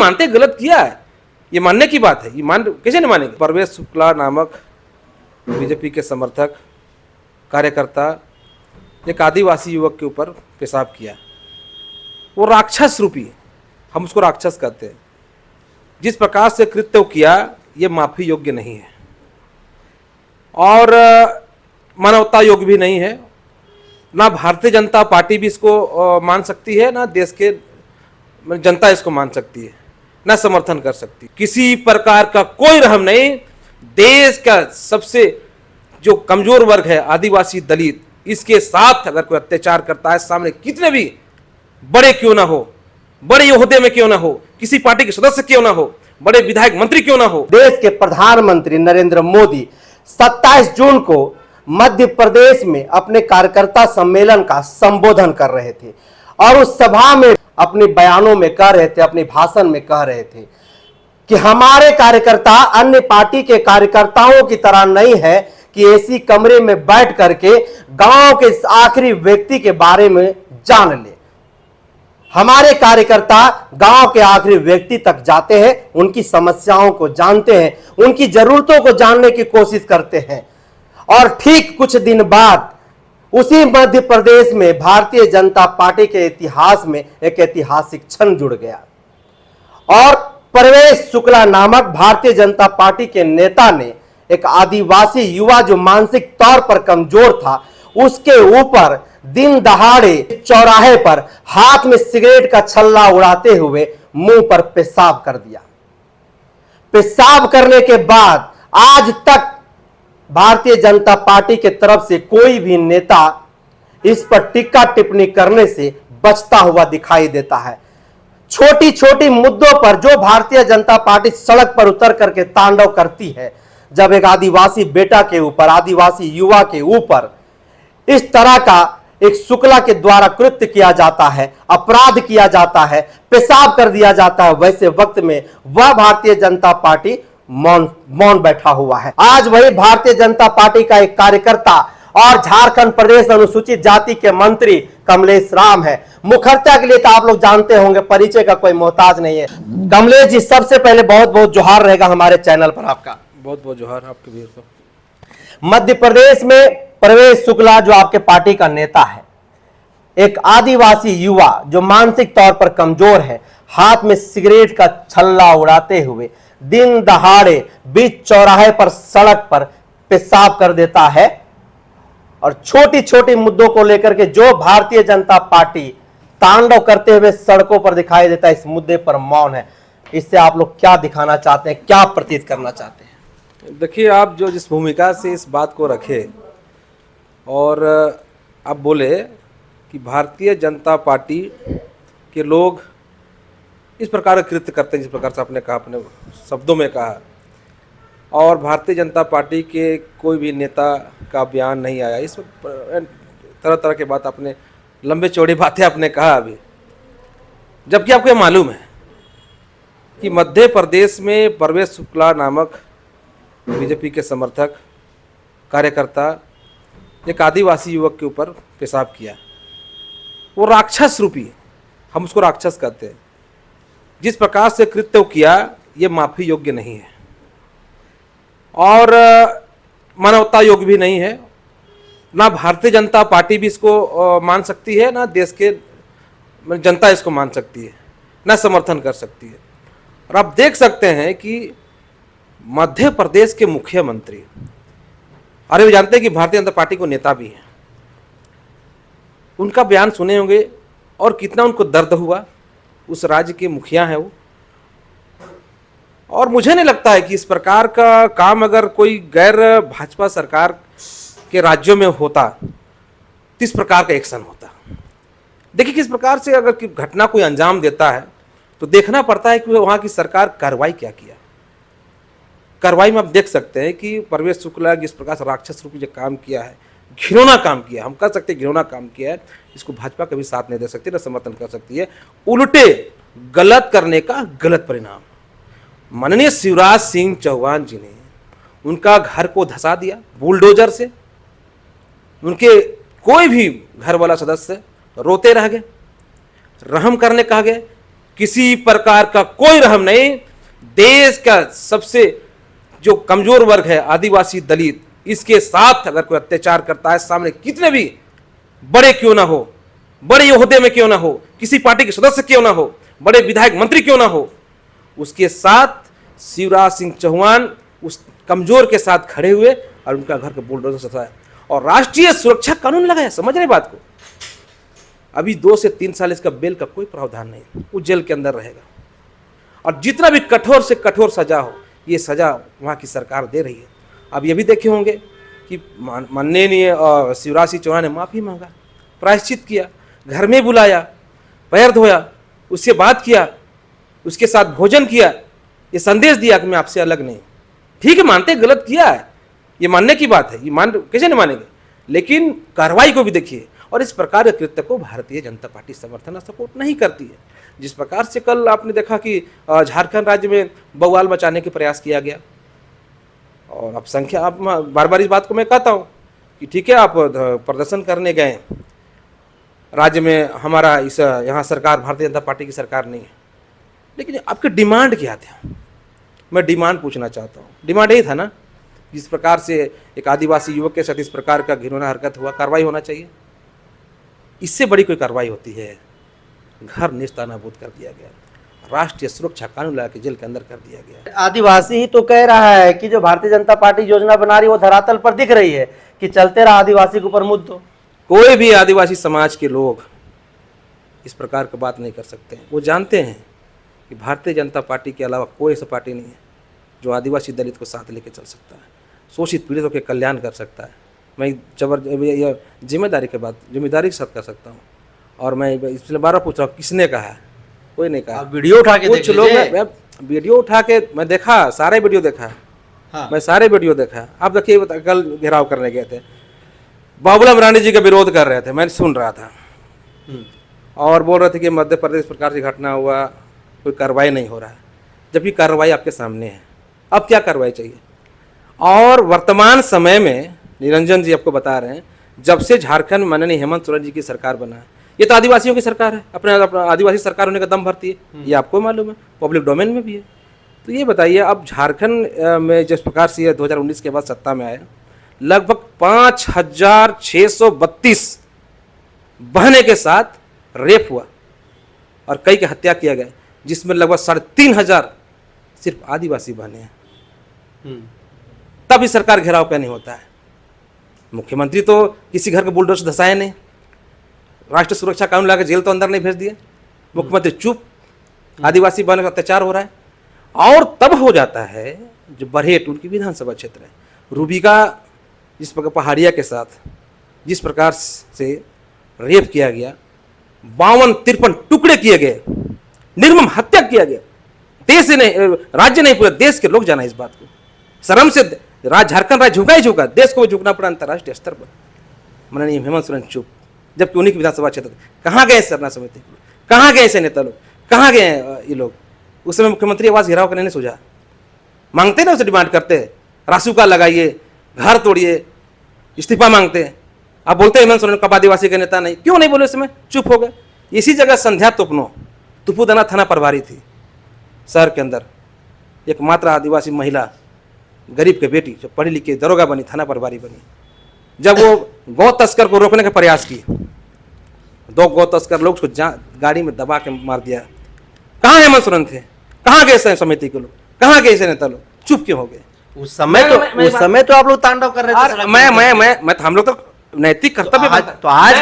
मानते गलत किया है, ये मानने की बात है, ये मान कैसे नहीं मानेंगे। परवेश शुक्ला नामक बीजेपी के समर्थक कार्यकर्ता एक आदिवासी युवक के ऊपर पेशाब किया, वो राक्षस रूपी, हम उसको राक्षस कहते हैं। जिस प्रकार से कृत्य किया ये माफी योग्य नहीं है और मानवता योग्य भी नहीं है। ना भारतीय जनता पार्टी भी इसको मान सकती है, ना देश के जनता इसको मान सकती है, ना समर्थन कर सकती। किसी प्रकार का कोई रहम नहीं। देश का सबसे जो कमजोर वर्ग है आदिवासी दलित, इसके साथ अगर कोई अत्याचार करता है, सामने कितने भी बड़े क्यों ना हो, बड़े ओहदे में क्यों ना हो, किसी पार्टी के सदस्य क्यों ना हो, बड़े विधायक मंत्री क्यों ना हो। देश के प्रधानमंत्री नरेंद्र मोदी 27 जून को मध्य प्रदेश में अपने कार्यकर्ता सम्मेलन का संबोधन कर रहे थे और उस सभा में अपने बयानों में कह रहे थे, अपने भाषण में कह रहे थे कि हमारे कार्यकर्ता अन्य पार्टी के कार्यकर्ताओं की तरह नहीं है कि एसी कमरे में बैठ करके गांव के आखिरी व्यक्ति के बारे में जान ले। हमारे कार्यकर्ता गांव के आखिरी व्यक्ति तक जाते हैं, उनकी समस्याओं को जानते हैं, उनकी जरूरतों को जानने की कोशिश करते हैं। और ठीक कुछ दिन बाद उसी मध्य प्रदेश में भारतीय जनता पार्टी के इतिहास में एक ऐतिहासिक क्षण जुड़ गया और परवेश शुक्ला नामक भारतीय जनता पार्टी के नेता ने एक आदिवासी युवा जो मानसिक तौर पर कमजोर था, उसके ऊपर दिन दहाड़े चौराहे पर हाथ में सिगरेट का छल्ला उड़ाते हुए मुंह पर पेशाब कर दिया। पेशाब करने के बाद आज तक भारतीय जनता पार्टी के तरफ से कोई भी नेता इस पर टिक्का टिप्पणी करने से बचता हुआ दिखाई देता है। छोटी छोटी मुद्दों पर जो भारतीय जनता पार्टी सड़क पर उतर करके तांडव करती है, जब एक आदिवासी बेटा के ऊपर, आदिवासी युवा के ऊपर इस तरह का एक शुक्ला के द्वारा कृत्य किया जाता है, अपराध किया जाता है, पेशाब कर दिया जाता है, वैसे वक्त में वह भारतीय जनता पार्टी मौन बैठा हुआ है। आज वही भारतीय जनता पार्टी का एक कार्यकर्ता और झारखंड प्रदेश अनुसूचित जाति के मंत्री कमलेश राम है। मुखर्ता के लिए तो आप लोग जानते होंगे, परिचय का कोई मोहताज नहीं है। कमलेश जी, सबसे पहले बहुत बहुत जोहार रहेगा हमारे चैनल पर आपका। बहुत बहुत जोहार आपके भी। मध्य प्रदेश में परवेश शुक्ला जो आपके पार्टी का नेता है, एक आदिवासी युवा जो मानसिक तौर पर कमजोर है, हाथ में सिगरेट का छल्ला उड़ाते हुए दिन दहाड़े बीच चौराहे पर सड़क पर पेशाब कर देता है और छोटी छोटी मुद्दों को लेकर के जो भारतीय जनता पार्टी तांडव करते हुए सड़कों पर दिखाई देता है, इस मुद्दे पर मौन है। इससे आप लोग क्या दिखाना चाहते हैं, क्या प्रतीत करना चाहते हैं? देखिए, आप जो जिस भूमिका से इस बात को रखे और आप बोले कि भारतीय जनता पार्टी के लोग इस प्रकार का कृत्य करते हैं, जिस प्रकार से आपने कहा, अपने शब्दों में कहा, और भारतीय जनता पार्टी के कोई भी नेता का बयान नहीं आया, इस तरह तरह के बात आपने, लंबे चौड़ी बातें आपने कहा अभी, जबकि आपको ये मालूम है कि मध्य प्रदेश में परवेश शुक्ला नामक बीजेपी के समर्थक कार्यकर्ता एक आदिवासी युवक के ऊपर पेशाब किया, वो राक्षस रूपी, हम उसको राक्षस कहते हैं। जिस प्रकार से कृत्य किया ये माफी योग्य नहीं है और मानवता योग्य भी नहीं है। ना भारतीय जनता पार्टी भी इसको मान सकती है, ना देश के जनता इसको मान सकती है, ना समर्थन कर सकती है। और आप देख सकते हैं कि मध्य प्रदेश के मुख्यमंत्री, अरे वो जानते हैं कि भारतीय जनता पार्टी को नेता भी हैं, उनका बयान सुने होंगे और कितना उनको दर्द हुआ। उस राज्य के मुखिया है वो, और मुझे नहीं लगता है कि इस प्रकार का काम अगर कोई गैर भाजपा सरकार के राज्यों में होता तो इस प्रकार का एक्शन होता। देखिए, किस प्रकार से अगर घटना कोई अंजाम देता है तो देखना पड़ता है कि वहाँ की सरकार कार्रवाई क्या किया। कार्रवाई में आप देख सकते हैं कि परवेश शुक्ला जिस प्रकार से राक्षस रूपी जो काम किया है, घिनौना काम किया, हम कह सकते हैं घिनौना काम किया है, इसको भाजपा कभी साथ नहीं दे सकती, ना समर्थन कर सकती है। उल्टे गलत करने का गलत परिणाम। माननीय शिवराज सिंह चौहान जी ने उनका घर को धंसा दिया बुलडोजर से, उनके कोई भी घर वाला सदस्य रोते रह गए, रहम करने कहा गए, किसी प्रकार का कोई रहम नहीं। देश का सबसे जो कमजोर वर्ग है आदिवासी दलित, इसके साथ अगर कोई अत्याचार करता है, सामने कितने भी बड़े क्यों ना हो, बड़े ओहदे में क्यों ना हो, किसी पार्टी के सदस्य क्यों ना हो, बड़े विधायक मंत्री क्यों ना हो, उसके साथ शिवराज सिंह चौहान उस कमजोर के साथ खड़े हुए और उनका घर का बुलडोजर से सफाया और राष्ट्रीय सुरक्षा कानून लगाया। समझ रहे बात को? अभी 2 से 3 साल इसका बेल का कोई प्रावधान नहीं, वो जेल के अंदर रहेगा। और जितना भी कठोर से कठोर सजा हो, ये सजा वहाँ की सरकार दे रही है। अब ये भी देखे होंगे कि माननीय शिवराज सिंह चौहान ने माफ़ी मांगा, प्रायश्चित किया, घर में बुलाया, पैर धोया, उससे बात किया, उसके साथ भोजन किया, ये संदेश दिया कि मैं आपसे अलग नहीं। ठीक है, मानते गलत किया है, ये मानने की बात है, ये मान कैसे नहीं मानेंगे, लेकिन कार्रवाई को भी देखिए। और इस प्रकार के कृत्य को भारतीय जनता पार्टी समर्थन और सपोर्ट नहीं करती है। जिस प्रकार से कल आपने देखा कि झारखंड राज्य में बवाल मचाने के प्रयास किया गया, और अब संख्या, आप बार बार इस बात को मैं कहता हूँ कि ठीक है, आप प्रदर्शन करने गए, राज्य में हमारा इस यहाँ सरकार भारतीय जनता पार्टी की सरकार नहीं है, लेकिन आपके डिमांड क्या थे? मैं डिमांड पूछना चाहता हूँ। डिमांड यही था ना, जिस प्रकार से एक आदिवासी युवक के साथ इस प्रकार का घिनौना हरकत हुआ, कार्रवाई होना चाहिए। इससे बड़ी कोई कार्रवाई होती है? घर नेस्तनाबूद कर दिया गया, राष्ट्रीय सुरक्षा कानून लगा के जेल के अंदर कर दिया गया। आदिवासी ही तो कह रहा है कि जो भारतीय जनता पार्टी योजना बना रही है वो धरातल पर दिख रही है कि चलते रहा आदिवासी के ऊपर मुद्दों। कोई भी आदिवासी समाज के लोग इस प्रकार की बात नहीं कर सकते हैं। वो जानते हैं कि भारतीय जनता पार्टी के अलावा कोई ऐसा पार्टी नहीं है जो आदिवासी दलित को साथ लेके चल सकता है, शोषित पीड़ितों के कल्याण कर सकता है। मैं जिम्मेदारी के साथ कर सकता हूँ। और मैं इसलिए बार पूछ रहा हूँ, किसने कहा? कोई नहीं कहा। वीडियो उठा के कुछ लोग, वीडियो उठा के मैं देखा, सारे वीडियो देखा। हाँ। मैं सारे वीडियो देखा। आप देखिए, कल घेराव करने गए थे, बाबूलाल मरांडी जी का विरोध कर रहे थे, मैं सुन रहा था, और बोल रहे थे कि मध्य प्रदेश प्रकार से घटना हुआ, कोई कार्रवाई नहीं हो रहा है, जबकि कार्रवाई आपके सामने है। अब क्या कार्रवाई चाहिए? और वर्तमान समय में निरंजन जी आपको बता रहे हैं, जब से झारखंड माननीय हेमंत सोरेन जी की सरकार बना है, ये तो आदिवासियों की सरकार है, अपना आदिवासी सरकार होने का दम भरती है, ये आपको मालूम है, पब्लिक डोमेन में भी है। तो ये बताइए, अब झारखंड में जिस प्रकार से 2019 के बाद सत्ता में आए, लगभग 5632 बहने के साथ रेप हुआ और कई की हत्या किया गया, जिसमें लगभग 3500 सिर्फ आदिवासी बहने हैं। तब इस सरकार घेराव क्यों नहीं होता है? मुख्यमंत्री तो किसी घर के बुलडोजर धसाए नहीं, राष्ट्रीय सुरक्षा कानून लाकर जेल तो अंदर नहीं भेज दिए, मुख्यमंत्री चुप, आदिवासी बहनों का अत्याचार हो रहा है। और तब हो जाता है जो बरहेट उनकी विधानसभा क्षेत्र है, रूबिका जिस प्रकार पहाड़िया के साथ जिस प्रकार से रेप किया गया, 52-53 टुकड़े किए गए, निर्मम हत्या किया गया, देश से नहीं, राज्य नहीं, पूरे देश के लोग जाना इस बात को, शर्म से झारखंड राज्य झुका ही झुका, देश को भी झुकना पड़ा अंतर्राष्ट्रीय स्तर पर। माननीय हेमंत सोरेन चुप, जबकि उन्हीं की विधानसभा क्षेत्र। कहाँ गए सरना समिति, कहाँ गए ऐसे नेता लोग, कहाँ गए ये लोग? उस समय मुख्यमंत्री आवास घेराव करने नहीं सूझा, मांगते ना, उसे डिमांड करते, रासुका लगाइए, घर तोड़िए, इस्तीफा मांगते। आप बोलते हेमंत सोरेन कब आदिवासी के नेता नहीं, क्यों नहीं बोले? उस समय चुप हो गए। इसी जगह संध्या तुपुदाना थाना प्रभारी थी शहर के अंदर, एकमात्र आदिवासी महिला, गरीब के बेटी, जो पढ़ी लिखी दरोगा बनी, थाना प्रभारी बनी। जब वो गौ तस्कर को रोकने का प्रयास की, 2 गौ तस्कर लोग उसको गाड़ी में दबा के मार दिया। कहाँ हेमंत सोरेन थे? कहाँ गए समिति के लोग? कहाँ गए ऐसे नेता लोग? चुप क्यों हो गए? उस समय तो आप लोग तांडव कर रहे थे। मैं हम लोग तो नैतिक कर्तव्य, तो आज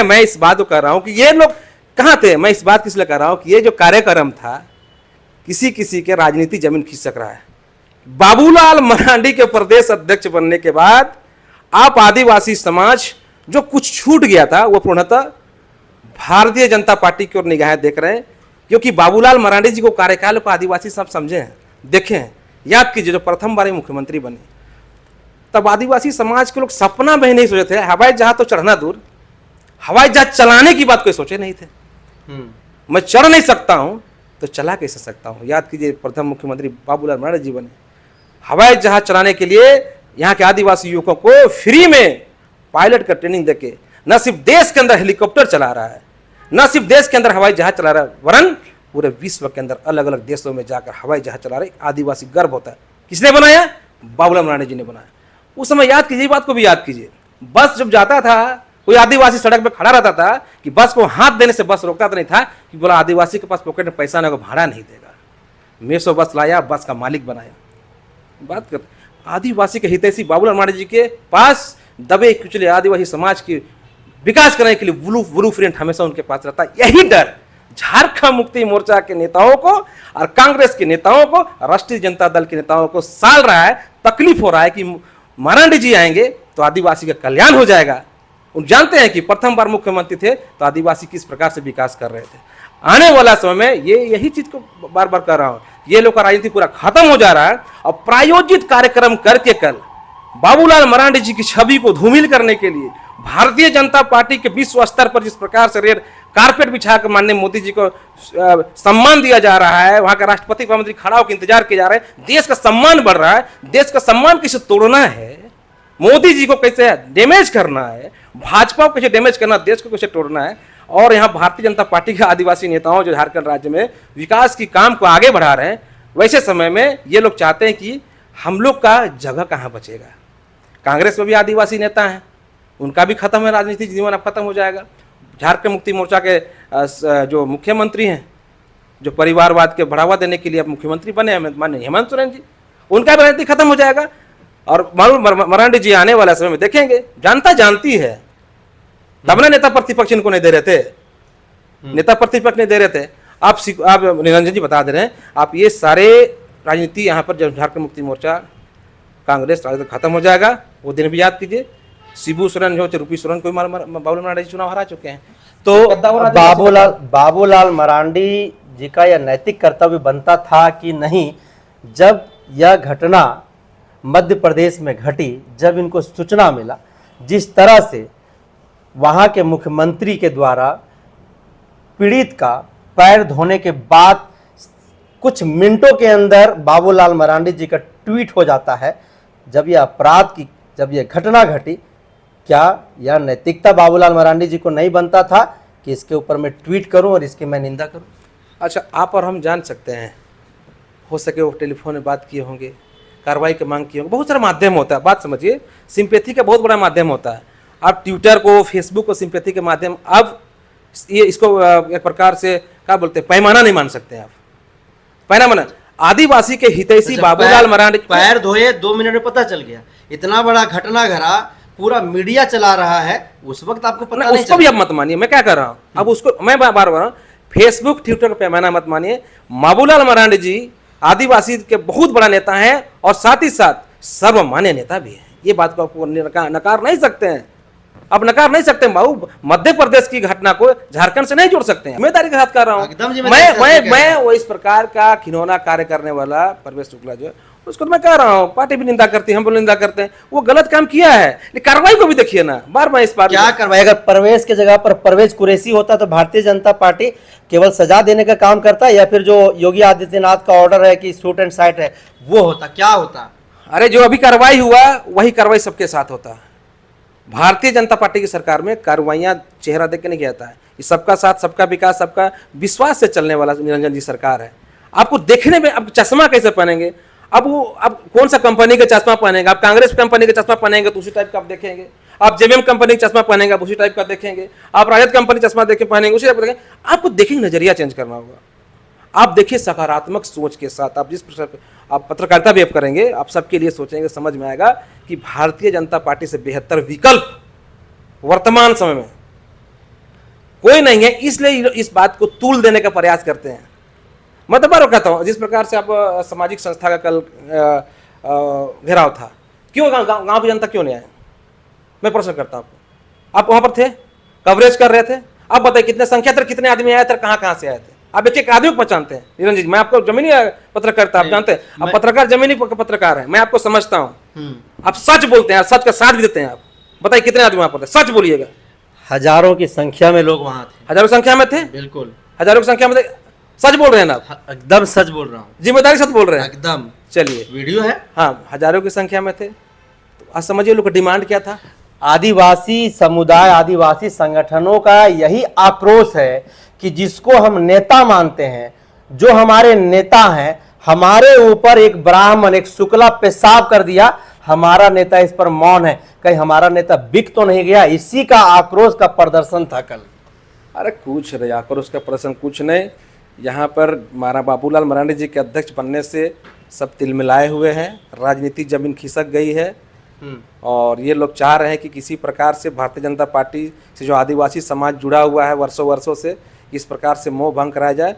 मैं इस बात को कर रहा हूँ कि ये लोग कहाँ थे। मैं इस बात किस लिए कर रहा हूँ कि ये जो कार्यक्रम था, किसी किसी के राजनीति जमीन खींच सक रहा है। बाबूलाल मरांडी के प्रदेश अध्यक्ष बनने के बाद आप आदिवासी समाज जो कुछ छूट गया था, वो पूर्णतः भारतीय जनता पार्टी की ओर निगाहें देख रहे हैं, क्योंकि बाबूलाल मरांडी जी को कार्यकाल को आदिवासी सब समझे हैं, देखे हैं। याद कीजिए, जो प्रथम बार मुख्यमंत्री बने, तब आदिवासी समाज के लोग सपना में ही नहीं सोचे थे, हवाई जहाज तो चढ़ना दूर, हवाई जहाज चलाने की बात कोई सोचे नहीं थे। मैं चढ़ नहीं सकता हूं तो चला कैसे सकता हूं? याद कीजिए, प्रथम मुख्यमंत्री बाबूलाल मरांडी जी बने, हवाई जहाज चलाने के लिए यहाँ के आदिवासी युवकों को फ्री में पायलट का ट्रेनिंग देके, न सिर्फ देश के अंदर हेलीकॉप्टर चला रहा है, न सिर्फ देश के अंदर हवाई जहाज चला रहा है, वरन पूरे विश्व के अंदर अलग अलग देशों में जाकर हवाई जहाज चला रहे आदिवासी गर्व होता है। किसने बनाया? बाबूलाल मरांडी जी ने बनाया। उस समय याद कीजिए, बात को भी याद कीजिए, बस जब जाता था कोई आदिवासी सड़क पे खड़ा रहता था कि बस को हाथ देने से बस रोकता तो नहीं था कि बोला आदिवासी के पास पॉकेट में पैसा ना, भाड़ा नहीं देगा। मेसो बस लाया, बस का मालिक बनाया। बात कर आदिवासी के हितैषी बाबूलाल मरांडी जी के पास दबे कुचले आदिवासी समाज के विकास करने के लिए ब्लू प्रिंट हमेशा उनके पास रहता। यही डर झारखंड मुक्ति मोर्चा के नेताओं को और कांग्रेस के नेताओं को, राष्ट्रीय जनता दल के नेताओं को साल रहा है, तकलीफ हो रहा है कि मरांडी जी आएंगे तो आदिवासी का कल्याण हो जाएगा। उन जानते हैं कि प्रथम बार मुख्यमंत्री थे तो आदिवासी किस प्रकार से विकास कर रहे थे। आने वाला समय में यही चीज को बार बार कर रहा हूं, ये लोग का राजनीति पूरा खत्म हो जा रहा है और प्रायोजित कार्यक्रम करके कल बाबूलाल मरांडी जी की छवि को धूमिल करने के लिए भारतीय जनता पार्टी के विश्व स्तर पर जिस प्रकार से रेड कारपेट बिछाकर माननीय मोदी जी को सम्मान दिया जा रहा है, वहां का राष्ट्रपति प्रधानमंत्री खड़ा होकर इंतजार किया जा रहा है, देश का सम्मान बढ़ रहा है। देश का सम्मान कैसे तोड़ना है, मोदी जी को कैसे डैमेज करना है, भाजपा को कैसे डैमेज करना, देश को कैसे तोड़ना है। और यहाँ भारतीय जनता पार्टी के आदिवासी नेताओं जो झारखंड राज्य में विकास की काम को आगे बढ़ा रहे हैं, वैसे समय में ये लोग चाहते हैं कि हम लोग का जगह कहाँ बचेगा। कांग्रेस में भी आदिवासी नेता हैं, उनका भी खत्म है, राजनीतिक जीवन अब खत्म हो जाएगा। झारखंड मुक्ति मोर्चा के जो मुख्यमंत्री हैं, जो परिवारवाद के बढ़ावा देने के लिए अब मुख्यमंत्री बने हैं माननीय हेमंत सोरेन जी, उनका भी राजनीति खत्म हो जाएगा। और मरांडी जी आने वाला समय में देखेंगे, जनता जानती है, तब ना नेता प्रतिपक्ष इनको नहीं दे रहे थे, नेता प्रतिपक्ष नहीं दे रहे थे। आप निरंजन जी बता दे रहे हैं, आप ये सारे राजनीति यहाँ पर जब झारखंड मुक्ति मोर्चा कांग्रेस खत्म हो जाएगा, वो दिन भी याद कीजिए। शिबू सोरेन जो रूपी सोरेन कोई बाबूलाल मरांडी जी चुनाव हरा चुके हैं। तो बाबूलाल मरांडी जी का यह नैतिक कर्तव्य बनता था कि नहीं, जब यह घटना मध्य प्रदेश में घटी, जब इनको सूचना मिला, जिस तरह से वहां के मुख्यमंत्री के द्वारा पीड़ित का पैर धोने के बाद कुछ मिनटों के अंदर बाबूलाल मरांडी जी का ट्वीट हो जाता है, जब यह अपराध की, जब यह घटना घटी, क्या यह नैतिकता बाबूलाल मरांडी जी को नहीं बनता था कि इसके ऊपर मैं ट्वीट करूं और इसकी मैं निंदा करूं? अच्छा, आप और हम जान सकते हैं, हो सके वो टेलीफोन में बात किए होंगे, कार्रवाई की मांग की होंगे, बहुत सारा माध्यम होता है। बात समझिए, सिंपैथी का बहुत बड़ा माध्यम होता है। आप ट्विटर को, फेसबुक को सिंपैथी के माध्यम, अब ये इसको एक प्रकार से क्या बोलते हैं, पैमाना नहीं मान सकते आप, पैमाना। आदिवासी के हितैषी बाबूलाल मरांडी पैर धोए 2 मिनट में पता चल गया, इतना बड़ा घटना घटा, पूरा मीडिया चला रहा है, उस वक्त आपको पता नहीं। उसको भी अब मत मानिए, मैं क्या कर रहा हूँ, अब उसको मैं बार बार फेसबुक ट्विटर का पैमाना मत मानिए। बाबूलाल मरांडी जी आदिवासी के बहुत बड़ा नेता हैं और साथ ही साथ सर्वमान्य नेता भी हैं। ये बात को आपको नकार नहीं सकते हैं, अब नकार नहीं सकते हैं। बाबू, मध्य प्रदेश की घटना को झारखंड से नहीं जोड़ सकते हैं, जिम्मेदारी के साथ कर रहा हूँ। मैं वो इस प्रकार का खिलौना कार्य करने वाला परवेश शुक्ला जो उसको मैं कह रहा हूँ, पार्टी भी निंदा करती है, हम भी निंदा करते हैं, वो गलत काम किया है, लेकिन कार्रवाई को भी देखिए ना। बार बार इस बार क्या कार्रवाई, अगर परवेश के जगह पर परवेज कुरैशी होता तो भारतीय जनता पार्टी केवल सजा देने का काम करता, या फिर जो योगी आदित्यनाथ का ऑर्डर है कि शूट एंड साइट है वो होता, क्या होता? अरे जो अभी कार्रवाई हुआ वही कार्रवाई सबके साथ होता है। भारतीय जनता पार्टी की सरकार में कार्रवाइयां चेहरा देख के नहीं जाता है, ये सबका साथ, सबका विकास, सबका विश्वास से चलने वाला निरंजन जी सरकार है। आपको देखने में, अब चश्मा कैसे पहनेंगे, अब कौन सा कंपनी का चश्मा पहनेंगे, आप कांग्रेस कंपनी का चश्मा पहनेंगे तो उसी टाइप का आप देखेंगे, आप जेबीएम कंपनी का चश्मा पहनेंगे आप उसी टाइप का देखेंगे, आप राजद कंपनी चश्मा देख के पहनेंगे उसी टाइप का देखेंगे। आपको देखिए, नजरिया चेंज करना होगा। आप देखिए सकारात्मक सोच के साथ, आप जिस आप पत्रकारिता भी आप करेंगे, आप सबके लिए सोचेंगे, समझ में आएगा कि भारतीय जनता पार्टी से बेहतर विकल्प वर्तमान समय में कोई नहीं है। इसलिए इस बात को तूल देने का प्रयास करते हैं। मैं तो बार कहता हूँ, जिस प्रकार से आप सामाजिक संस्था का कल घेराव था, क्यों गांव की जनता क्यों नहीं आए? मैं प्रश्न करता हूँ, आप वहां पर थे, कवरेज कर रहे थे, आप बताइए कितने संख्या थे, कितने आदमी आए थे, कहाँ से आए थे? आप एक एक आदमी को पहचानते हैं निरंजन जी, मैं आपको जमीनी पत्रकारिता आप जानते हैं, आप पत्रकार जमीनी पत्रकार हैं, मैं आपको समझता हूँ। आप सच बोलते हैं, सच का साथ भी देते हैं। आप बताइए कितने आदमी वहां पर थे, सच बोलिएगा। हजारों की संख्या में लोग वहां थे। हजारों संख्या में थे, बिल्कुल हजारों की संख्या में थे। सच बोल रहे हैं ना आप? एकदम सच बोल रहा हूँ, जिम्मेदारी साथ बोल रहे हैं एकदम। चलिए, वीडियो है। हाँ, हजारों की संख्या में थे। तो आज समझिए लोग का डिमांड क्या था, आदिवासी समुदाय, आदिवासी संगठनों का यही आक्रोश है कि जिसको हम नेता मानते हैं, जो हमारे नेता हैं, हमारे ऊपर एक ब्राह्मण, एक शुक्ला पेशाब कर दिया, हमारा नेता इस पर मौन है। कहीं हमारा नेता बिक तो नहीं गया? इसी का आक्रोश का प्रदर्शन था कल। अरे कुछ नहीं आक्रोश का प्रदर्शन कुछ नहीं। यहाँ पर हमारा बाबूलाल मरांडी जी के अध्यक्ष बनने से सब तिलमिलाए हुए हैं, राजनीतिक जमीन खिसक गई है और ये लोग चाह रहे हैं कि किसी प्रकार से भारतीय जनता पार्टी से जो आदिवासी समाज जुड़ा हुआ है वर्षों वर्षों से, इस प्रकार से मोह भंग कराया जाए,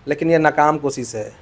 लेकिन ये नाकाम कोशिश है।